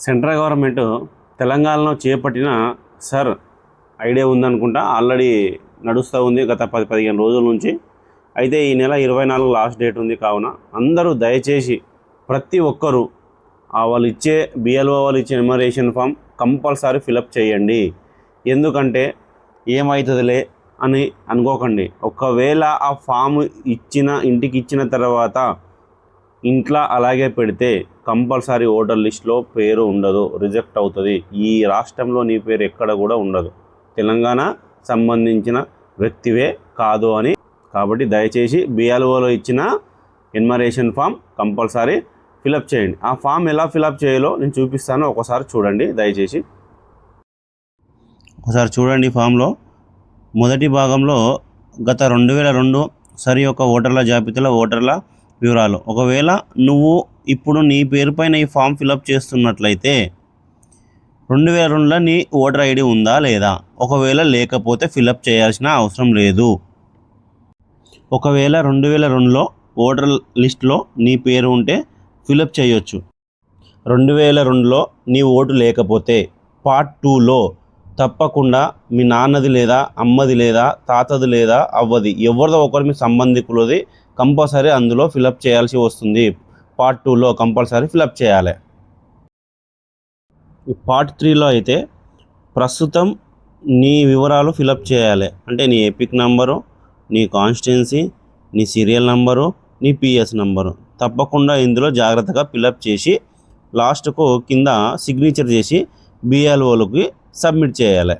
Central government తెలంగాణలో చేపట్టిన sir idea ఉందనుకుంటా, already నడుస్తూ ఉంది గత 10-15 రోజుల నుంచి. అయితే ఈ నెల 24 లాస్ట్ డేట్ ఉంది. కావున అందరూ దయచేసి ప్రతి ఒక్కరూ వాళ్ళు ఇచ్చే బిఎల్ఓ వాళ్ళు ఇచ్చే ఎన్యుమరేషన్ ఫామ్ కంపల్సరీ ఫిలప్ చేయండి. ఎందుకంటే ఏమవుతుందిలే అని అనుకోకండి. ఒకవేళ ఆ ఫామ్ ఇంటికి ఇచ్చిన తర్వాత ఇంట్లో అలాగే పెడితే కంపల్సరీ ఓటర్ లిస్ట్లో పేరు ఉండదు, రిజెక్ట్ అవుతుంది. ఈ రాష్ట్రంలో నీ పేరు ఎక్కడ కూడా ఉండదు, తెలంగాణ సంబంధించిన వ్యక్తివే కాదు అని. కాబట్టి దయచేసి బిఎల్ఓలో ఇచ్చిన ఎన్యుమరేషన్ ఫామ్ కంపల్సరీ ఫిలప్ చేయండి. ఆ ఫామ్ ఎలా ఫిలప్ చేయాలో నేను చూపిస్తాను, ఒకసారి చూడండి దయచేసి. ఒకసారి చూడండి. ఫామ్లో మొదటి భాగంలో గత 2002 సరి యొక్క ఓటర్ల జాబితాలో ఓటర్ల వివరాలు. ఒకవేళ నువ్వు ఇప్పుడు నీ పేరు పైన ఈ ఫామ్ ఫిలప్ చేస్తున్నట్లయితే 2002లో నీ ఓటర్ ఐడి ఉందా లేదా? ఒకవేళ లేకపోతే ఫిలప్ చేయాల్సిన అవసరం లేదు. ఒకవేళ 2002లో ఓటర్ లిస్ట్లో నీ పేరు ఉంటే ఫిలప్ చేయొచ్చు. 2002లో నీ ఓటు లేకపోతే పార్ట్ 2లో తప్పకుండా మీ నాన్నది లేదా అమ్మది లేదా తాతది లేదా అవ్వది ఎవరిదో ఒకరు మీ సంబంధికులది కంపల్సరీ అందులో ఫిలప్ చేయాల్సి వస్తుంది. పార్ట్ 2లో కంపల్సరీ ఫిలప్ చేయాలి. ఈ పార్ట్ 3లో అయితే ప్రస్తుతం నీ వివరాలు ఫిలప్ చేయాలి. అంటే నీ ఎపిక్ నంబరు, నీ కాన్స్టిట్యున్సీ, నీ సీరియల్ నంబరు, నీ పిఎస్ నంబరు తప్పకుండా ఇందులో జాగ్రత్తగా ఫిలప్ చేసి లాస్ట్కు కింద సిగ్నేచర్ చేసి బిఎల్ఓలకి సబ్మిట్ చేయాలి.